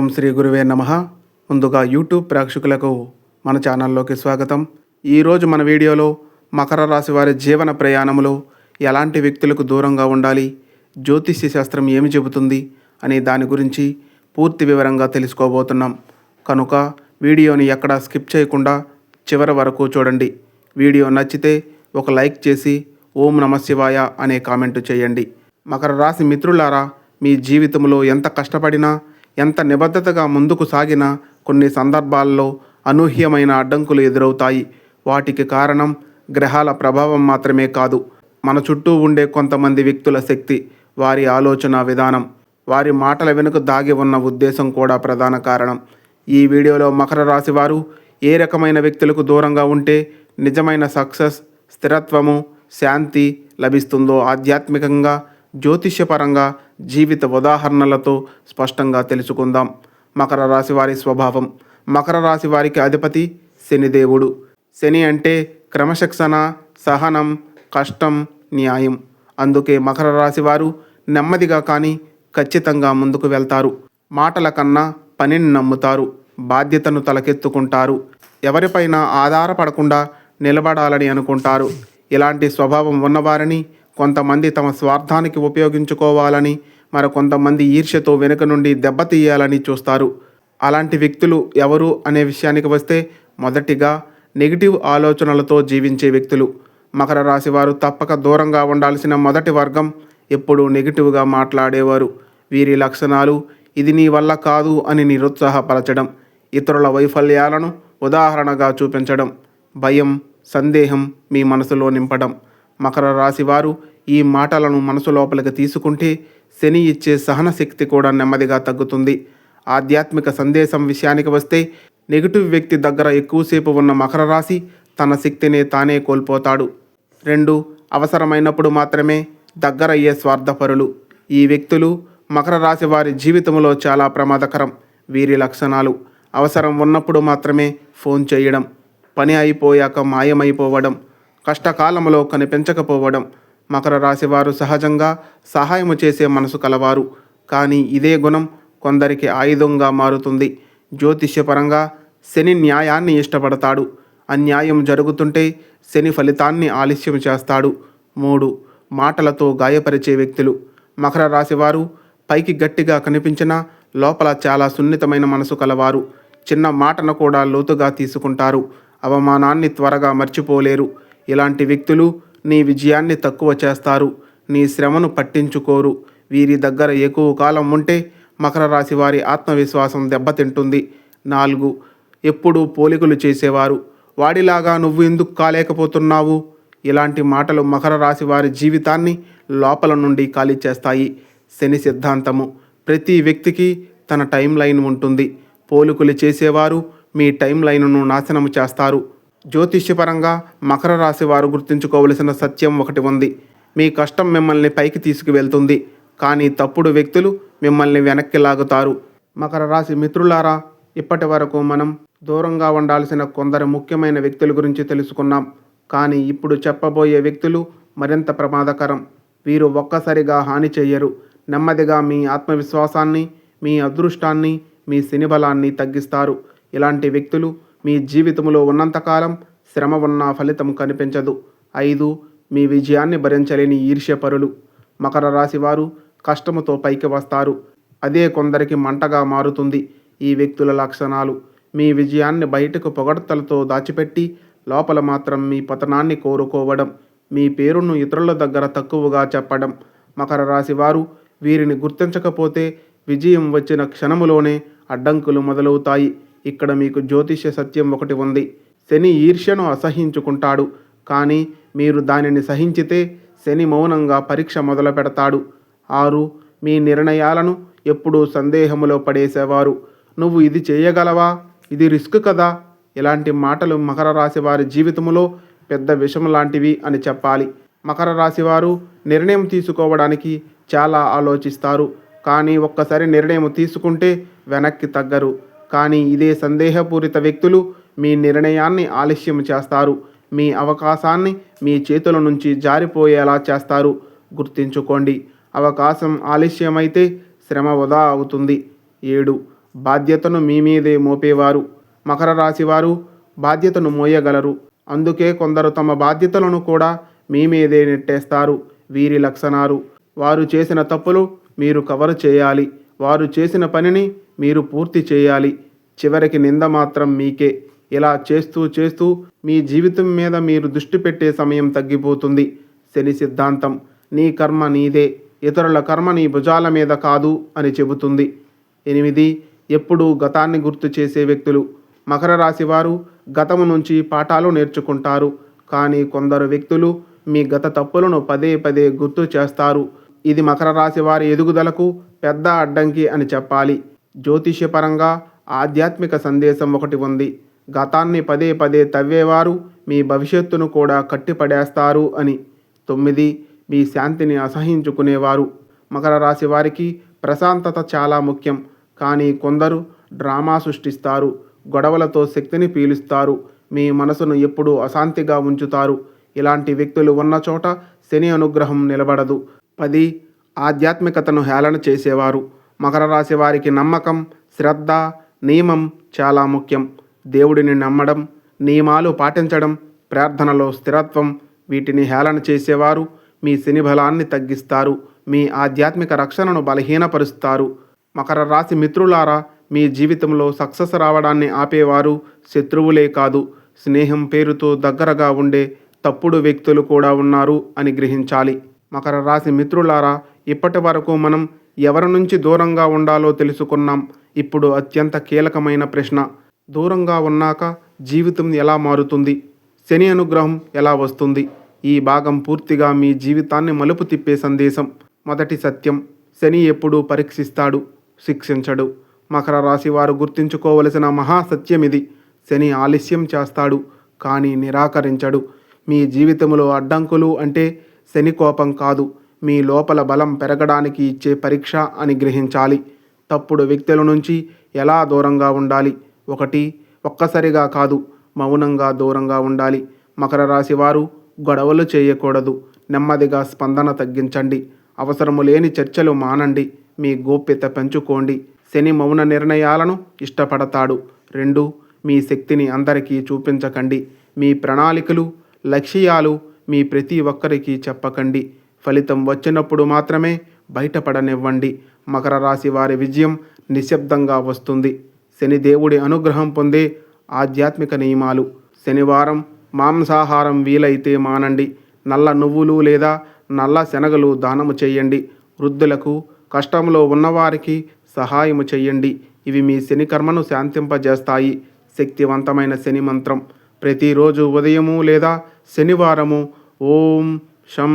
ఓం శ్రీ గురువే నమః. ముందుగా యూట్యూబ్ ప్రేక్షకులకు మన ఛానల్లోకి స్వాగతం. ఈరోజు మన వీడియోలో మకర రాశి వారి జీవన ప్రయాణంలో ఎలాంటి వ్యక్తులకు దూరంగా ఉండాలి, జ్యోతిష్య శాస్త్రం ఏమి చెబుతుంది అనే దాని గురించి పూర్తి వివరంగా తెలుసుకోబోతున్నాం. కనుక వీడియోని ఎక్కడా స్కిప్ చేయకుండా చివరి వరకు చూడండి. వీడియో నచ్చితే ఒక లైక్ చేసి ఓం నమః శివాయ అనే కామెంటు చేయండి. మకర రాశి మిత్రులారా, మీ జీవితంలో ఎంత కష్టపడినా, ఎంత నిబద్ధతగా ముందుకు సాగినా కొన్ని సందర్భాల్లో అనూహ్యమైన అడ్డంకులు ఎదురవుతాయి. వాటికి కారణం గ్రహాల ప్రభావం మాత్రమే కాదు, మన చుట్టూ ఉండే కొంతమంది వ్యక్తుల శక్తి, వారి ఆలోచన విధానం, వారి మాటల వెనుక దాగి ఉన్న ఉద్దేశం కూడా ప్రధాన కారణం. ఈ వీడియోలో మకర రాశి వారు ఏ రకమైన వ్యక్తులకు దూరంగా ఉంటే నిజమైన సక్సెస్, స్థిరత్వము, శాంతి లభిస్తుందో ఆధ్యాత్మికంగా, జ్యోతిష్యపరంగా, జీవిత ఉదాహరణలతో స్పష్టంగా తెలుసుకుందాం. మకర రాశి వారి స్వభావం. మకర రాశి వారికి అధిపతి శనిదేవుడు. శని అంటే క్రమశిక్షణ, సహనం, కష్టం, న్యాయం. అందుకే మకర రాశి వారు నెమ్మదిగా కానీ ఖచ్చితంగా ముందుకు వెళ్తారు. మాటల కన్నా పనిని నమ్ముతారు. బాధ్యతను తలకెత్తుకుంటారు. ఎవరిపైనా ఆధారపడకుండా నిలబడాలని అనుకుంటారు. ఇలాంటి స్వభావం ఉన్నవారిని కొంతమంది తమ స్వార్థానికి ఉపయోగించుకోవాలని, మరికొంతమంది ఈర్ష్యతో వెనుక నుండి దెబ్బతీయాలని చూస్తారు. అలాంటి వ్యక్తులు ఎవరు అనే విషయానికి వస్తే, మొదటిగా నెగిటివ్ ఆలోచనలతో జీవించే వ్యక్తులు. మకర రాశి వారు తప్పక దూరంగా ఉండాల్సిన మొదటి వర్గం ఎప్పుడూ నెగిటివ్గా మాట్లాడేవారు. వీరి లక్షణాలు: ఇది నీ వల్ల కాదు అని నిరుత్సాహపరచడం, ఇతరుల వైఫల్యాలను ఉదాహరణగా చూపించడం, భయం, సందేహం మీ మనసులో నింపడం. మకర రాశి వారు ఈ మాటలను మనసు లోపలికి తీసుకుంటే శని ఇచ్చే సహన శక్తి కూడా నెమ్మదిగా తగ్గుతుంది. ఆధ్యాత్మిక సందేశం విషయానికి వస్తే, నెగిటివ్ వ్యక్తి దగ్గర ఎక్కువసేపు ఉన్న మకర రాశి తన శక్తిని తానే కోల్పోతాడు. 2. అవసరమైనప్పుడు మాత్రమే దగ్గరయ్యే స్వార్థపరులు. ఈ వ్యక్తులు మకర రాశి వారి జీవితంలో చాలా ప్రమాదకరం. వీరి లక్షణాలు: అవసరం ఉన్నప్పుడు మాత్రమే ఫోన్ చేయడం, పని అయిపోయాక మాయమైపోవడం, కష్టకాలంలో కనిపించకపోవడం. మకర రాశి వారు సహజంగా సహాయము చేసే మనసు కలవారు. కానీ ఇదే గుణం కొందరికి ఆయుధంగా మారుతుంది. జ్యోతిష్యపరంగా శని న్యాయాన్ని ఇష్టపడతాడు. అన్యాయం జరుగుతుంటే శని ఫలితాన్ని ఆలస్యం చేస్తాడు. 3. మాటలతో గాయపరిచే వ్యక్తులు. మకర రాశి వారు పైకి గట్టిగా కనిపించినా లోపల చాలా సున్నితమైన మనసు కలవారు. చిన్న మాటను కూడా లోతుగా తీసుకుంటారు. అవమానాన్ని త్వరగా మర్చిపోలేరు. ఇలాంటి వ్యక్తులు నీ విజయాన్ని తక్కువ చేస్తారు. నీ శ్రమను పట్టించుకోరు. వీరి దగ్గర ఎక్కువ కాలం ఉంటే మకర రాశి వారి ఆత్మవిశ్వాసం దెబ్బతింటుంది. 4. ఎప్పుడూ పోలికలు చేసేవారు. వాడిలాగా నువ్వు ఎందుకు కాలేకపోతున్నావు? ఇలాంటి మాటలు మకర రాశి వారి జీవితాన్ని లోపల నుండి ఖాళీ చేస్తాయి. శని సిద్ధాంతము: ప్రతి వ్యక్తికి తన టైం లైన్ ఉంటుంది. పోలికలు చేసేవారు మీ టైం లైన్ను నాశనం చేస్తారు. జ్యోతిష్యపరంగా మకర రాశి వారు గుర్తుంచుకోవలసిన సత్యం ఒకటి ఉంది. మీ కష్టం మిమ్మల్ని పైకి తీసుకువెళ్తుంది, కానీ తప్పుడు వ్యక్తులు మిమ్మల్ని వెనక్కి లాగుతారు. మకర రాశి మిత్రులారా, ఇప్పటి వరకు మనం దూరంగా ఉండాల్సిన కొందరు ముఖ్యమైన వ్యక్తుల గురించి తెలుసుకున్నాం. కానీ ఇప్పుడు చెప్పబోయే వ్యక్తులు మరింత ప్రమాదకరం. వీరు ఒక్కసారిగా హాని చెయ్యరు. నెమ్మదిగా మీ ఆత్మవిశ్వాసాన్ని, మీ అదృష్టాన్ని, మీ శని బలాన్ని తగ్గిస్తారు. ఇలాంటి వ్యక్తులు మీ జీవితంలో ఉన్నంతకాలం శ్రమ ఉన్నా ఫలితం కనిపించదు. 5. మీ విజయాన్ని భరించలేని ఈర్ష్యపరులు. మకర రాశి వారు కష్టముతో పైకి వస్తారు. అదే కొందరికి మంటగా మారుతుంది. ఈ వ్యక్తుల లక్షణాలు: మీ విజయాన్ని బయటకు పొగడ్తలతో దాచిపెట్టి లోపల మాత్రం మీ పతనాన్ని కోరుకోవడం, మీ పేరును ఇతరుల దగ్గర తక్కువగా చెప్పడం. మకర రాశి వారు వీరిని గుర్తించకపోతే విజయం వచ్చిన క్షణములోనే అడ్డంకులు మొదలవుతాయి. ఇక్కడ మీకు జ్యోతిష్య సత్యం ఒకటి ఉంది. శని ఈర్ష్యను అసహించుకుంటాడు, కానీ మీరు దానిని సహించితే శని మౌనంగా పరీక్ష మొదలు పెడతాడు. 6. మీ నిర్ణయాలను ఎప్పుడూ సందేహములో పడేసేవారు. నువ్వు ఇది చేయగలవా? ఇది రిస్క్ కదా? ఇలాంటి మాటలు మకర రాశి వారి జీవితంలో పెద్ద విషం లాంటివి అని చెప్పాలి. మకర రాశి వారు నిర్ణయం తీసుకోవడానికి చాలా ఆలోచిస్తారు, కానీ ఒక్కసారి నిర్ణయం తీసుకుంటే వెనక్కి తగ్గరు. కానీ ఇదే సందేహపూరిత వ్యక్తులు మీ నిర్ణయాన్ని ఆలస్యం చేస్తారు. మీ అవకాశాన్ని మీ చేతుల నుంచి జారిపోయేలా చేస్తారు. గుర్తుంచుకోండి, అవకాశం ఆలస్యమైతే శ్రమ వృధా అవుతుంది. 7. బాధ్యతను మీ మీదే మోపేవారు. మకర రాశి వారు బాధ్యతను మోయగలరు. అందుకే కొందరు తమ బాధ్యతలను కూడా మీ మీదే నెట్టేస్తారు. వీరి లక్షణాలు: వారు చేసిన తప్పులు మీరు కవర్ చేయాలి. వారు చేసిన పనిని మీరు పూర్తి చేయాలి. చివరికి నింద మాత్రం మీకే. ఇలా చేస్తూ చేస్తూ మీ జీవితం మీద మీరు దృష్టి పెట్టే సమయం తగ్గిపోతుంది. శని సిద్ధాంతం: నీ కర్మ నీదే, ఇతరుల కర్మ నీ భుజాల మీద కాదు అని చెబుతుంది. 8. ఎప్పుడూ గతాన్ని గుర్తు చేసే వ్యక్తులు. మకర రాశి వారు గతము నుంచి పాఠాలు నేర్చుకుంటారు. కానీ కొందరు వ్యక్తులు మీ గత తప్పులను పదే పదే గుర్తు చేస్తారు. ఇది మకర రాశి వారి ఎదుగుదలకు పెద్ద అడ్డంకి అని చెప్పాలి. జ్యోతిష్యపరంగా ఆధ్యాత్మిక సందేశం ఒకటి ఉంది: గతాన్ని పదే పదే తవ్వేవారు మీ భవిష్యత్తును కూడా కట్టిపడేస్తారు అని. 9. మీ శాంతిని అసహించుకునేవారు. మకర రాశి వారికి ప్రశాంతత చాలా ముఖ్యం. కానీ కొందరు డ్రామా సృష్టిస్తారు. గొడవలతో శక్తిని పీలుస్తారు. మీ మనసును ఎప్పుడూ అశాంతిగా ఉంచుతారు. ఇలాంటి వ్యక్తులు ఉన్న చోట శని అనుగ్రహం నిలబడదు. 10. ఆధ్యాత్మికతను హేళన చేసేవారు. మకర రాశి వారికి నమ్మకం, శ్రద్ధ, నియమం చాలా ముఖ్యం. దేవుడిని నమ్మడం, నియమాలు పాటించడం, ప్రార్థనలో స్థిరత్వం, వీటిని హేళన చేసేవారు మీ శని బలాన్ని తగ్గిస్తారు. మీ ఆధ్యాత్మిక రక్షణను బలహీనపరుస్తారు. మకర రాశి మిత్రులారా, మీ జీవితంలో సక్సెస్ రావడాన్ని ఆపేవారు శత్రువులే కాదు, స్నేహం పేరుతో దగ్గరగా ఉండే తప్పుడు వ్యక్తులు కూడా ఉన్నారు అని గ్రహించాలి. మకర రాశి మిత్రులారా, ఇప్పటి వరకు మనం ఎవరి నుంచి దూరంగా ఉండాలో తెలుసుకున్నాం. ఇప్పుడు అత్యంత కీలకమైన ప్రశ్న: దూరంగా ఉన్నాక జీవితం ఎలా మారుతుంది? శని అనుగ్రహం ఎలా వస్తుంది? ఈ భాగం పూర్తిగా మీ జీవితాన్ని మలుపు తిప్పే సందేశం. మొదటి సత్యం: శని ఎప్పుడూ పరీక్షిస్తాడు, శిక్షించడు. మకర రాశి వారు గుర్తుంచుకోవలసిన మహాసత్యమిది. శని ఆలస్యం చేస్తాడు, కానీ నిరాకరించడు. మీ జీవితంలో అడ్డంకులు అంటే శని కోపం కాదు, మీ లోపల బలం పెరగడానికి ఇచ్చే పరీక్ష అని గ్రహించాలి. తప్పుడు వ్యక్తుల నుంచి ఎలా దూరంగా ఉండాలి? 1. ఒక్కసారిగా కాదు, మౌనంగా దూరంగా ఉండాలి. మకర రాశి వారు గొడవలు చేయకూడదు. నెమ్మదిగా స్పందన తగ్గించండి. అవసరము లేని చర్చలు మానండి. మీ గోప్యత పెంచుకోండి. శని మౌన నిర్ణయాలను ఇష్టపడతాడు. 2. మీ శక్తిని అందరికీ చూపించకండి. మీ ప్రణాళికలు, లక్ష్యాలు మీ ప్రతి ఒక్కరికి చెప్పకండి. ఫలితం వచ్చినప్పుడు మాత్రమే బయటపడనివ్వండి. మకర రాశి వారి విజయం నిశ్శబ్దంగా వస్తుంది. శని దేవుడి అనుగ్రహం పొందే ఆధ్యాత్మిక నియమాలు. శనివారం మాంసాహారం వీలైతే మానండి. నల్ల నువ్వులు లేదా నల్ల శనగలు దానము చేయండి. వృద్ధులకు, కష్టంలో ఉన్నవారికి సహాయము చెయ్యండి. ఇవి మీ శని కర్మను శాంతింపజేస్తాయి. శక్తివంతమైన శని మంత్రం: ప్రతిరోజు ఉదయము లేదా శనివారము ఓం శం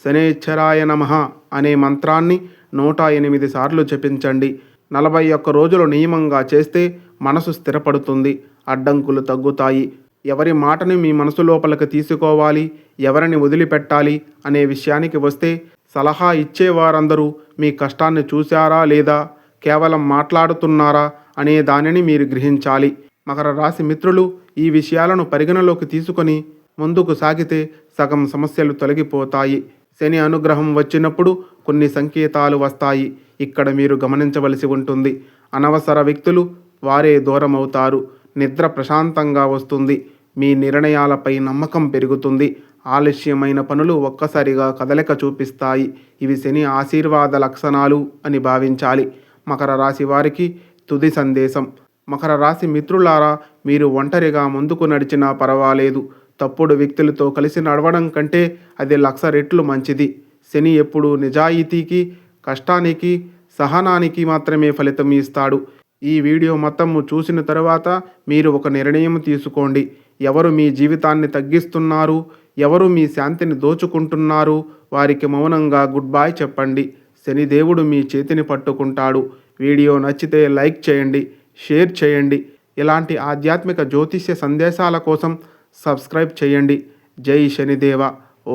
శనేశ్వరాయ నమః అనే మంత్రాన్ని 108 సార్లు జపించండి. 41 రోజులు నియమంగా చేస్తే మనసు స్థిరపడుతుంది, అడ్డంకులు తగ్గుతాయి. ఎవరి మాటని మీ మనసు లోపలికి తీసుకోవాలి, ఎవరిని వదిలిపెట్టాలి అనే విషయానికి వస్తే, సలహా ఇచ్చేవారందరూ మీ కష్టాన్ని చూశారా లేదా కేవలం మాట్లాడుతున్నారా అనే దానిని మీరు గ్రహించాలి. మకర రాశి మిత్రులు ఈ విషయాలను పరిగణలోకి తీసుకొని ముందుకు సాగితే సగం సమస్యలు తొలగిపోతాయి. శని అనుగ్రహం వచ్చినప్పుడు కొన్ని సంకేతాలు వస్తాయి. ఇక్కడ మీరు గమనించవలసి ఉంటుంది. అనవసర వ్యక్తులు వారే దూరం అవుతారు. నిద్ర ప్రశాంతంగా వస్తుంది. మీ నిర్ణయాలపై నమ్మకం పెరుగుతుంది. ఆలస్యమైన పనులు ఒక్కసారిగా కదలిక చూపిస్తాయి. ఇవి శని ఆశీర్వాద లక్షణాలు అని భావించాలి. మకర రాశి వారికి తుది సందేశం: మకర రాశి మిత్రులారా, మీరు ఒంటరిగా ముందుకు నడిచినా పర్వాలేదు. తప్పుడు వ్యక్తులతో కలిసి నడవడం కంటే అది 1,00,000 రెట్లు మంచిది. శని ఎప్పుడూ నిజాయితీకి, కష్టానికి, సహనానికి మాత్రమే ఫలితం ఇస్తాడు. ఈ వీడియో మొత్తము చూసిన తరువాత మీరు ఒక నిర్ణయం తీసుకోండి. ఎవరు మీ జీవితాన్ని తగ్గిస్తున్నారు, ఎవరు మీ శాంతిని దోచుకుంటున్నారు, వారికి మౌనంగా గుడ్ బై చెప్పండి. శనిదేవుడు మీ చేతిని పట్టుకుంటాడు. వీడియో నచ్చితే లైక్ చేయండి, షేర్ చేయండి. ఇలాంటి ఆధ్యాత్మిక జ్యోతిష్య సందేశాల కోసం సబ్స్క్రైబ్ చేయండి. జై శనిదేవ.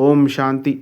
ఓం శాంతి.